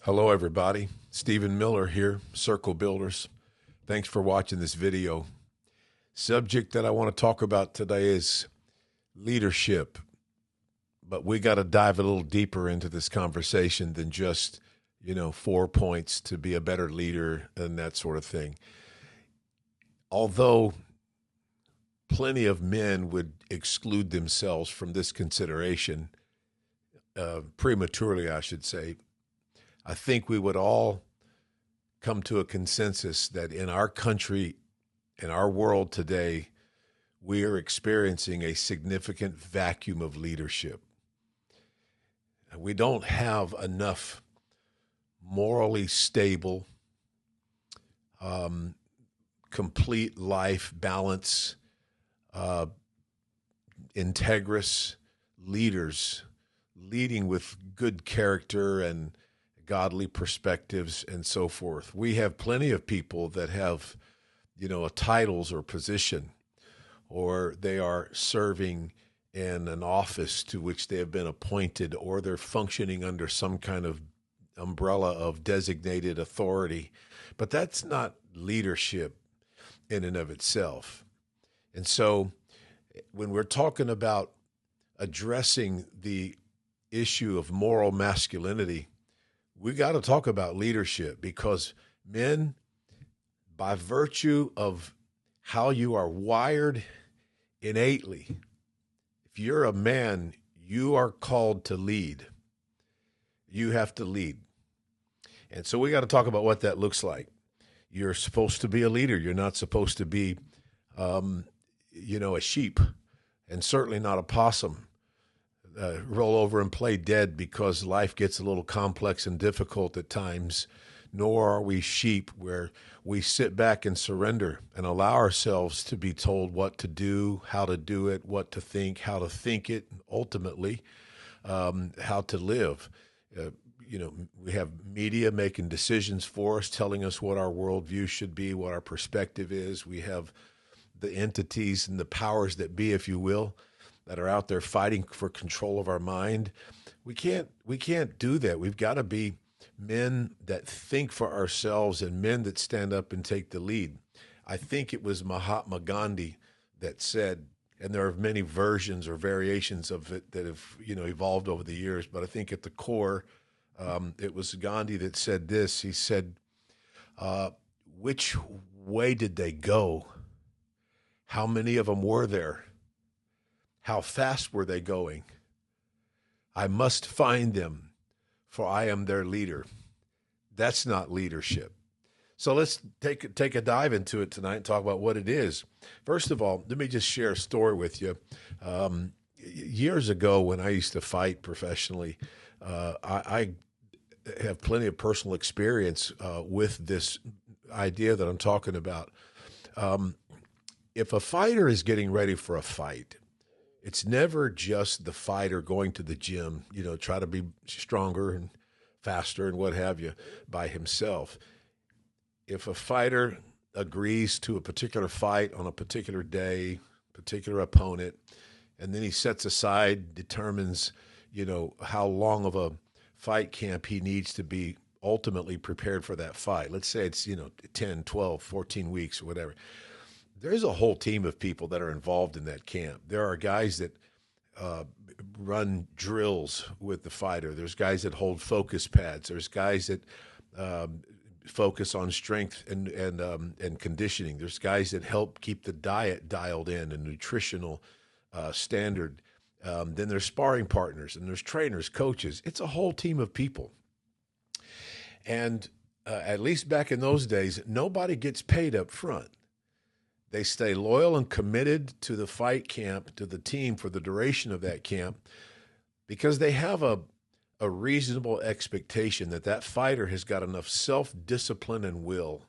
Hello, everybody. Stephen Miller here, Circle Builders. Thanks for watching this video. Subject that I want to talk about today is leadership, but we got to dive a little deeper into this conversation than just, 4 points to be a better leader and that sort of thing. Although plenty of men would exclude themselves from this consideration, prematurely, I should say, I think we would all come to a consensus that in our country, in our world today, we are experiencing a significant vacuum of leadership. We don't have enough morally stable, complete life balance, integrous leaders leading with good character and godly perspectives and so forth. We have plenty of people that have, a titles or position, or they are serving in an office to which they have been appointed, or they're functioning under some kind of umbrella of designated authority. But that's not leadership in and of itself. And so when we're talking about addressing the issue of moral masculinity, we got to talk about leadership, because men, by virtue of how you are wired innately, if you're a man, you are called to lead. You have to lead. And so we got to talk about what that looks like. You're supposed to be a leader. You're not supposed to be, a sheep, and certainly not a possum. Roll over and play dead because life gets a little complex and difficult at times, nor are we sheep where we sit back and surrender and allow ourselves to be told what to do, how to do it, what to think, how to think it, and ultimately how to live. We have media making decisions for us, telling us what our worldview should be, what our perspective is. We have the entities and the powers that be, if you will, that are out there fighting for control of our mind. We can't do that. We've got to be men that think for ourselves and men that stand up and take the lead. I think it was Mahatma Gandhi that said, and there are many versions or variations of it that have evolved over the years, but I think at the core, it was Gandhi that said this. He said, which way did they go? How many of them were there? How fast were they going? I must find them, for I am their leader. That's not leadership. So let's take a dive into it tonight and talk about what it is. First of all, let me just share a story with you. Years ago, when I used to fight professionally, I have plenty of personal experience with this idea that I'm talking about. If a fighter is getting ready for a fight, it's never just the fighter going to the gym, try to be stronger and faster and what have you by himself. If a fighter agrees to a particular fight on a particular day, particular opponent, and then he sets aside, determines, how long of a fight camp he needs to be ultimately prepared for that fight. Let's say it's, 10, 12, 14 weeks or whatever. There's a whole team of people that are involved in that camp. There are guys that run drills with the fighter. There's guys that hold focus pads. There's guys that focus on strength and conditioning. There's guys that help keep the diet dialed in and nutritional standard. Then there's sparring partners, and there's trainers, coaches. It's a whole team of people. And at least back in those days, nobody gets paid up front. They stay loyal and committed to the fight camp, to the team for the duration of that camp, because they have a reasonable expectation that that fighter has got enough self-discipline and will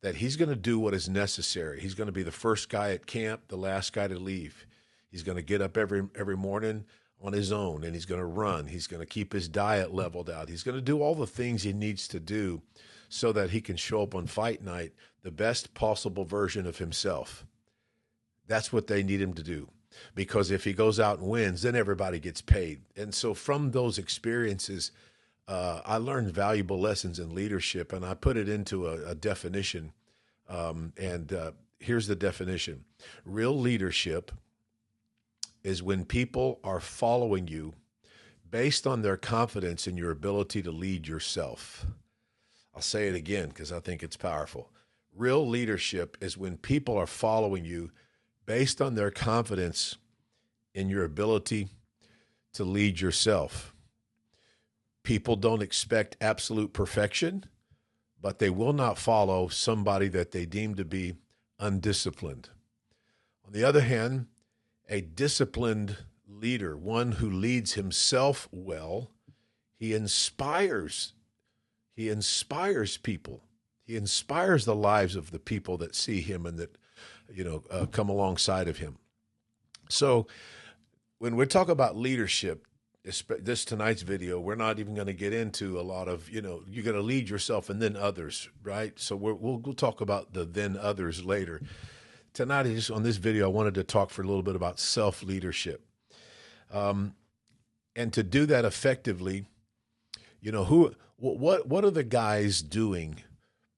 that he's going to do what is necessary. He's going to be the first guy at camp, the last guy to leave. He's going to get up every morning on his own, and he's going to run. He's going to keep his diet leveled out. He's going to do all the things he needs to do so that he can show up on fight night the best possible version of himself. That's what they need him to do. Because if he goes out and wins, then everybody gets paid. And so from those experiences, I learned valuable lessons in leadership, and I put it into a definition. Here's the definition: real leadership is when people are following you based on their confidence in your ability to lead yourself. I'll say it again because I think it's powerful. Real leadership is when people are following you based on their confidence in your ability to lead yourself. People don't expect absolute perfection, but they will not follow somebody that they deem to be undisciplined. On the other hand, a disciplined leader, one who leads himself well, he inspires people. He inspires the lives of the people that see him and that come alongside of him. So when we talk about leadership, this tonight's video, we're not even going to get into a lot of, you got to lead yourself and then others, right? So we'll talk about the then others later. Tonight, on this video, I wanted to talk for a little bit about self-leadership. And to do that effectively, what are the guys doing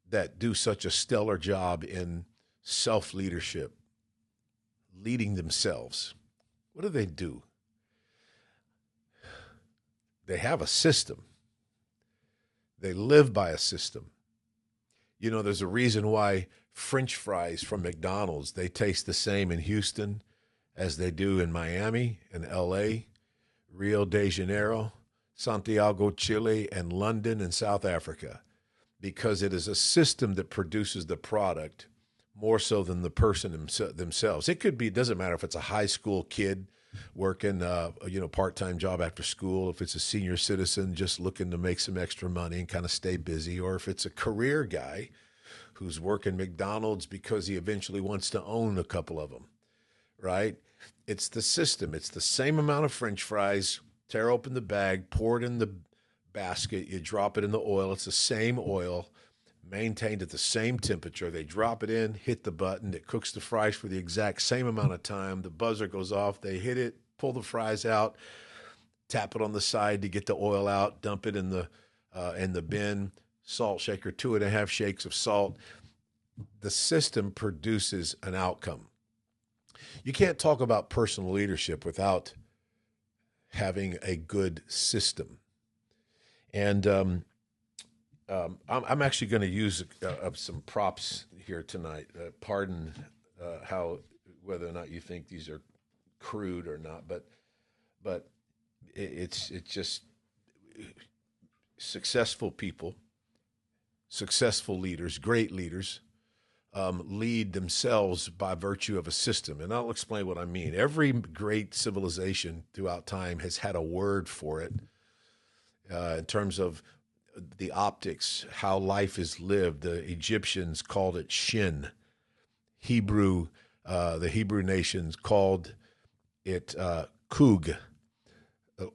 that do such a stellar job in self-leadership, leading themselves? What do they do? They have a system. They live by a system. There's a reason why French fries from McDonald's, they taste the same in Houston as they do in Miami and LA, Rio de Janeiro, Santiago, Chile, and London and South Africa, because it is a system that produces the product more so than the person themselves. It doesn't matter if it's a high school kid working, part-time job after school, if it's a senior citizen just looking to make some extra money and kind of stay busy, or if it's a career guy who's working McDonald's because he eventually wants to own a couple of them, right? It's the system. It's the same amount of French fries. Tear open the bag, pour it in the basket, you drop it in the oil. It's the same oil, maintained at the same temperature. They drop it in, hit the button. It cooks the fries for the exact same amount of time. The buzzer goes off. They hit it, pull the fries out, tap it on the side to get the oil out, dump it in the bin, salt shaker, 2.5 shakes of salt. The system produces an outcome. You can't talk about personal leadership without having a good system. And I'm actually going to use some props here tonight. Pardon whether or not you think these are crude or not, but it's just successful people, successful leaders, great leaders lead themselves by virtue of a system. And I'll explain what I mean. Every great civilization throughout time has had a word for it in terms of the optics, how life is lived. The Egyptians called it Shin. The Hebrew nations called it Kug.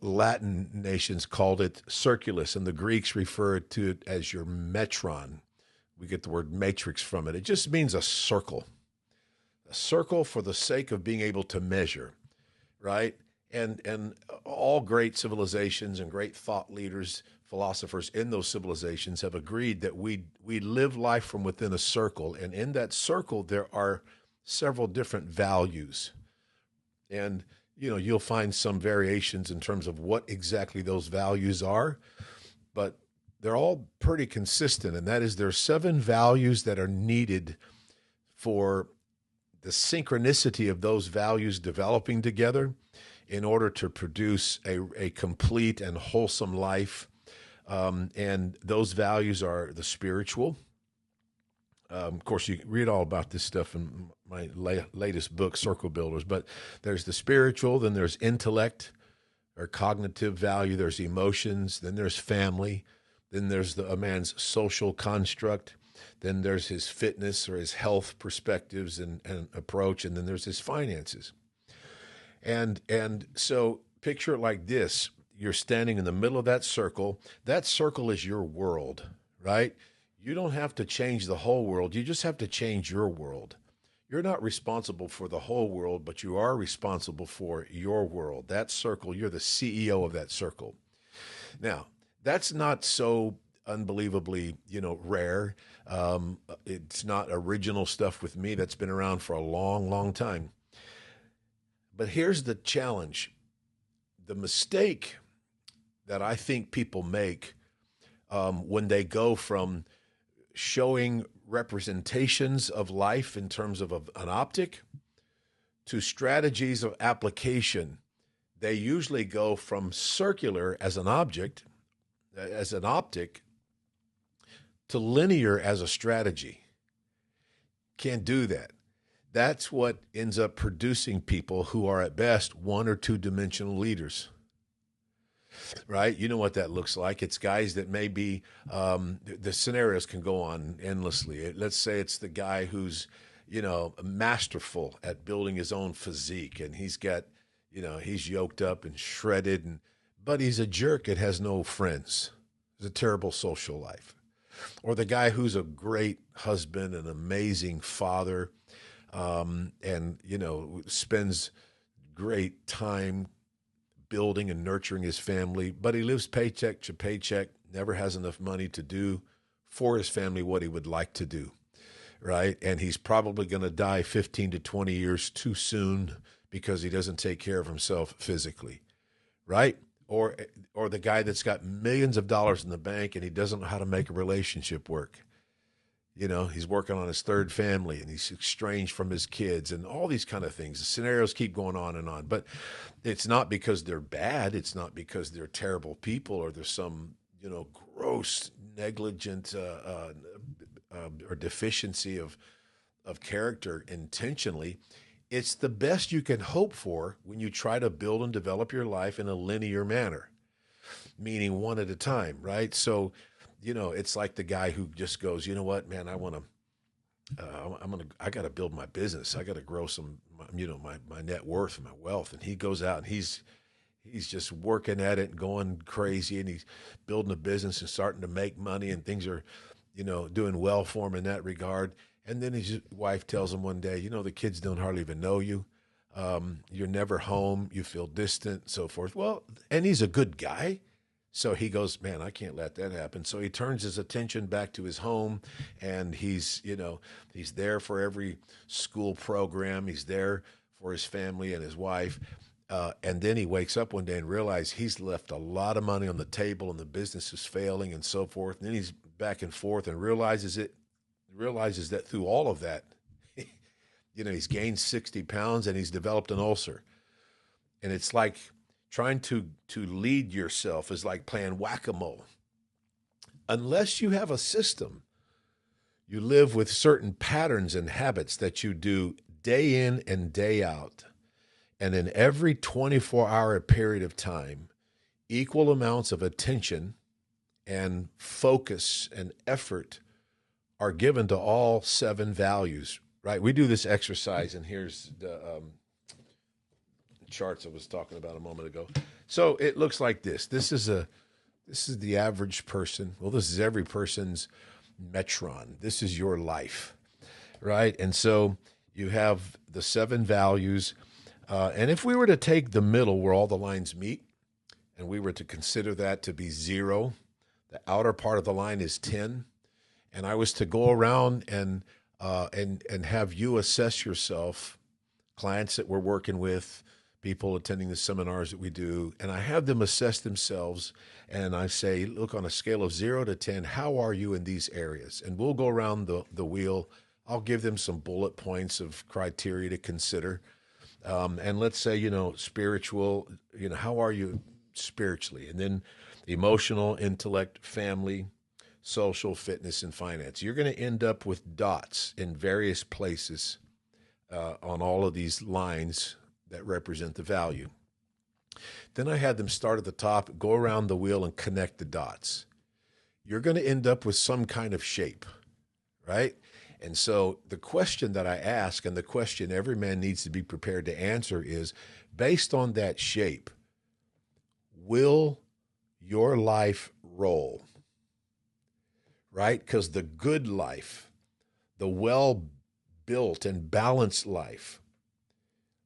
Latin nations called it Circulus, and the Greeks referred to it as your metron. We get the word matrix from it. It just means a circle for the sake of being able to measure, right? And all great civilizations and great thought leaders, philosophers in those civilizations have agreed that we live life from within a circle, and in that circle there are several different values. And you'll find some variations in terms of what exactly those values are, but they're all pretty consistent, and that is there are 7 values that are needed for the synchronicity of those values developing together in order to produce a complete and wholesome life. And those values are the spiritual. Of course, you read all about this stuff in my latest book, Circle Builders, but there's the spiritual, then there's intellect or cognitive value, there's emotions, then there's family, then there's a man's social construct, then there's his fitness or his health perspectives and approach, and then there's his finances. And so picture it like this. You're standing in the middle of that circle. That circle is your world, right? You don't have to change the whole world. You just have to change your world. You're not responsible for the whole world, but you are responsible for your world. That circle, you're the CEO of that circle. Now, That's not so unbelievably, rare. It's not original stuff with me. That's been around for a long, long time. But here's the challenge: the mistake that I think people make when they go from showing representations of life in terms of an optic to strategies of application, they usually go from circular as an object, as an optic, to linear as a strategy. Can't do that. That's what ends up producing people who are at best one or two dimensional leaders, right? You know what that looks like. It's guys that may be, the scenarios can go on endlessly. Let's say it's the guy who's, masterful at building his own physique, and he's got, he's yoked up and shredded, but he's a jerk and has no friends. It's a terrible social life. Or the guy who's a great husband, an amazing father, and, spends great time building and nurturing his family, but he lives paycheck to paycheck, never has enough money to do for his family what he would like to do, right? And he's probably going to die 15 to 20 years too soon because he doesn't take care of himself physically, right? Or the guy that's got millions of dollars in the bank and he doesn't know how to make a relationship work. He's working on his third family and he's estranged from his kids and all these kind of things. The scenarios keep going on and on, but it's not because they're bad. It's not because they're terrible people or there's some, gross, negligent or deficiency of character intentionally. It's the best you can hope for when you try to build and develop your life in a linear manner, meaning one at a time, right? So, it's like the guy who just goes, you know what, man, I got to build my business. I got to grow some, my net worth and my wealth. And he goes out and he's just working at it and going crazy and he's building a business and starting to make money and things are, doing well for him in that regard. And then his wife tells him one day, the kids don't hardly even know you. You're never home. You feel distant, so forth. Well, and he's a good guy. So he goes, man, I can't let that happen. So he turns his attention back to his home and he's there for every school program. He's there for his family and his wife. And then he wakes up one day and realizes he's left a lot of money on the table and the business is failing and so forth. And then he's back and forth and realizes that through all of that, he's gained 60 pounds and he's developed an ulcer. And it's like trying to lead yourself is like playing whack-a-mole. Unless you have a system, you live with certain patterns and habits that you do day in and day out. And in every 24-hour period of time, equal amounts of attention and focus and effort are given to all 7 values, right? We do this exercise, and here's the charts I was talking about a moment ago. So it looks like this. This is the average person. Well, this is every person's metron. This is your life, right? And so you have the 7 values. And if we were to take the middle where all the lines meet, and we were to consider that to be 0, the outer part of the line is 10, and I was to go around and have you assess yourself, clients that we're working with, people attending the seminars that we do, and I have them assess themselves, and I say, look, on a scale of 0 to 10, how are you in these areas? And we'll go around the wheel. I'll give them some bullet points of criteria to consider. And let's say, spiritual, how are you spiritually? And then emotional, intellect, family, social, fitness, and finance. You're going to end up with dots in various places on all of these lines that represent the value. Then I had them start at the top, go around the wheel, and connect the dots. You're going to end up with some kind of shape, right? And so the question that I ask, and the question every man needs to be prepared to answer is, based on that shape, will your life roll? Right? Because the good life, the well-built and balanced life,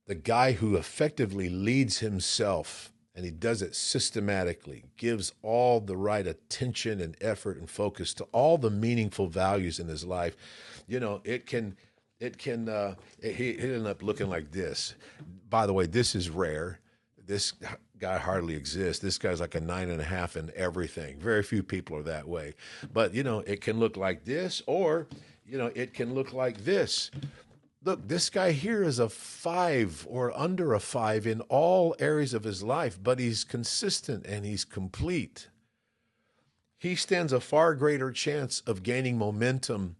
the guy who effectively leads himself and he does it systematically, gives all the right attention and effort and focus to all the meaningful values in his life, he ended up looking like this. By the way, this is rare. This guy hardly exists. This guy's like a 9.5 in everything. Very few people are that way. But, it can look like this, or, it can look like this. Look, this guy here is a 5 or under a 5 in all areas of his life, but he's consistent and he's complete. He stands a far greater chance of gaining momentum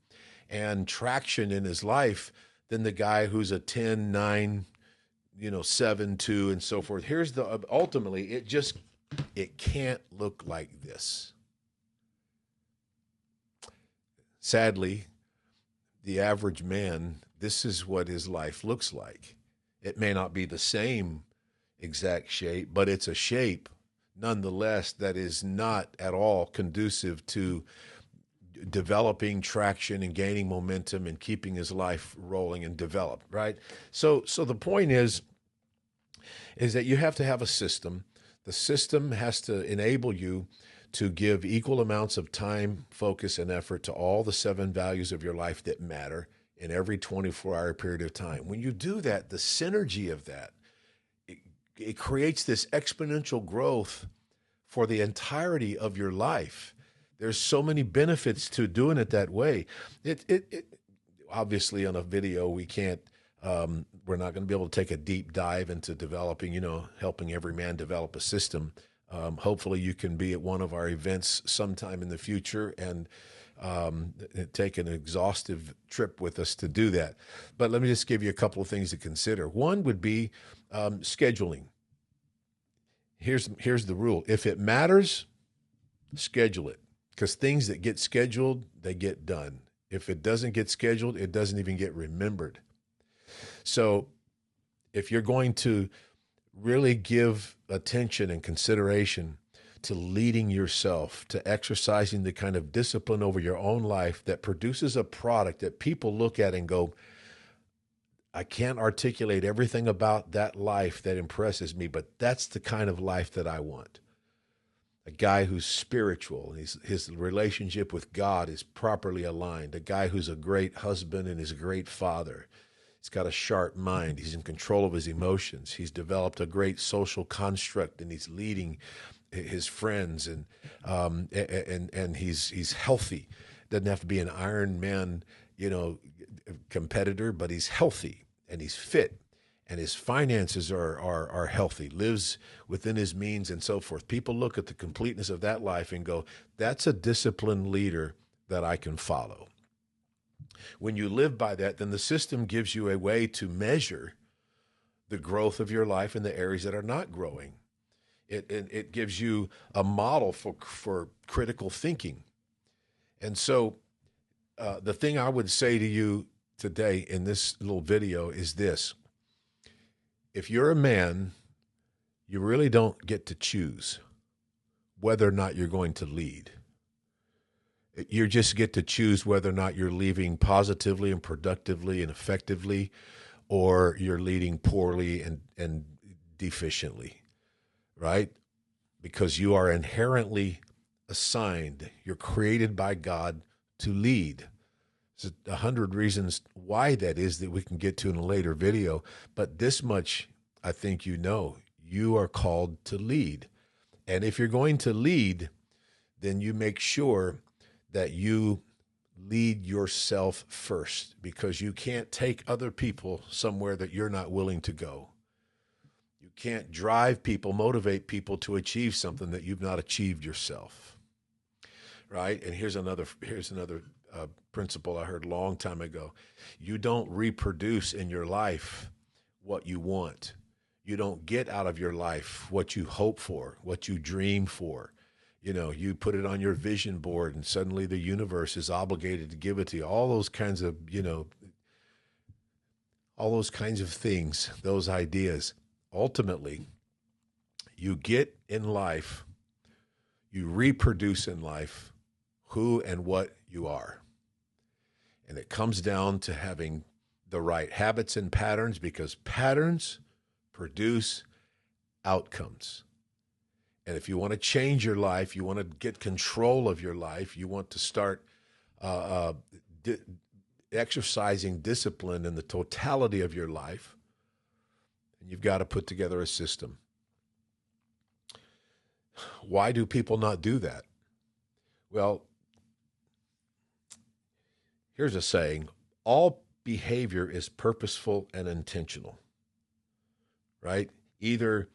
and traction in his life than the guy who's a 10, 9, 7, 2, and so forth. Ultimately, it can't look like this. Sadly, the average man, this is what his life looks like. It may not be the same exact shape, but it's a shape nonetheless that is not at all conducive to developing traction and gaining momentum and keeping his life rolling and developed, right? So the point is that you have to have a system. The system has to enable you to give equal amounts of time, focus, and effort to all the 7 values of your life that matter in every 24-hour period of time. When you do that, the synergy of that, it creates this exponential growth for the entirety of your life. There's so many benefits to doing it that way. It obviously on a video we can't. We're not going to be able to take a deep dive into developing, helping every man develop a system. Hopefully you can be at one of our events sometime in the future and take an exhaustive trip with us to do that. But let me just give you a couple of things to consider. One would be scheduling. Here's the rule. If it matters, schedule it, because things that get scheduled, they get done. If it doesn't get scheduled, it doesn't even get remembered. So if you're going to really give attention and consideration to leading yourself, to exercising the kind of discipline over your own life that produces a product that people look at and go, I can't articulate everything about that life that impresses me, but that's the kind of life that I want. A guy who's spiritual, his relationship with God is properly aligned. A guy who's a great husband and is a great father. He's got a sharp mind. He's in control of his emotions. He's developed a great social construct, and he's leading his friends, and he's healthy. Doesn't have to be an Iron Man, competitor, but he's healthy and he's fit, and his finances are healthy, lives within his means, and so forth. People look at the completeness of that life and go, that's a disciplined leader that I can follow. When you live by that, then the system gives you a way to measure the growth of your life in the areas that are not growing. It gives you a model for critical thinking. And so the thing I would say to you today in this little video is this. If you're a man, you really don't get to choose whether or not you're going to lead. You just get to choose whether or not you're leading positively and productively and effectively, or you're leading poorly and deficiently, right? Because you are inherently assigned, you're created by God to lead. There's 100 reasons why that is that we can get to in a later video, but this much I think you are called to lead. And if you're going to lead, then you make sure that you lead yourself first, because you can't take other people somewhere that you're not willing to go. You can't drive people, motivate people to achieve something that you've not achieved yourself, right? And here's another principle I heard a long time ago. You don't reproduce in your life what you want. You don't get out of your life what you hope for, what you dream for. You put it on your vision board and suddenly the universe is obligated to give it to you. All those kinds of things, those ideas. Ultimately, you get in life, you reproduce in life who and what you are. And it comes down to having the right habits and patterns, because patterns produce outcomes. And if you want to change your life, you want to get control of your life, you want to start di- exercising discipline in the totality of your life, and you've got to put together a system. Why do people not do that? Well, here's a saying: all behavior is purposeful and intentional, right? Either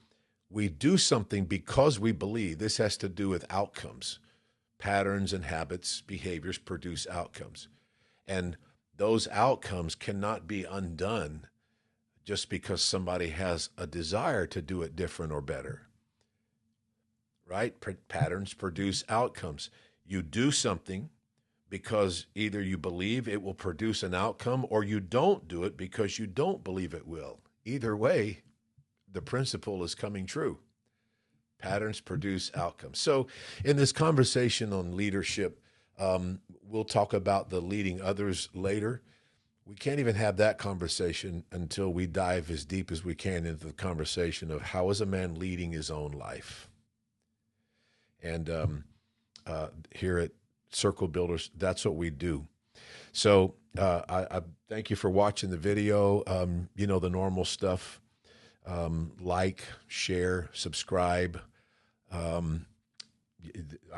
we do something because we believe. This has to do with outcomes. Patterns and habits, behaviors produce outcomes. And those outcomes cannot be undone just because somebody has a desire to do it different or better, right? Patterns produce outcomes. You do something because either you believe it will produce an outcome, or you don't do it because you don't believe it will. Either way, the principle is coming true. Patterns produce outcomes. So in this conversation on leadership, we'll talk about the leading others later. We can't even have that conversation until we dive as deep as we can into the conversation of how is a man leading his own life. And here at Circle Builders, that's what we do. So I thank you for watching the video. You know, the normal stuff. Like, share, subscribe. I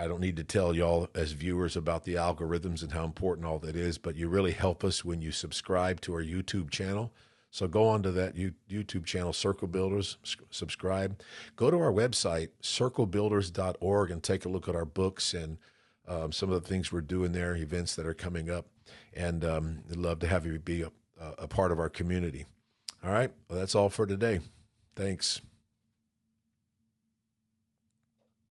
don't need to tell y'all as viewers about the algorithms and how important all that is, but you really help us when you subscribe to our YouTube channel. So go on to that YouTube channel, Circle Builders, subscribe. Go to our website, circlebuilders.org, and take a look at our books and some of the things we're doing there, events that are coming up. And I'd love to have you be a part of our community. All right, well, that's all for today. Thanks.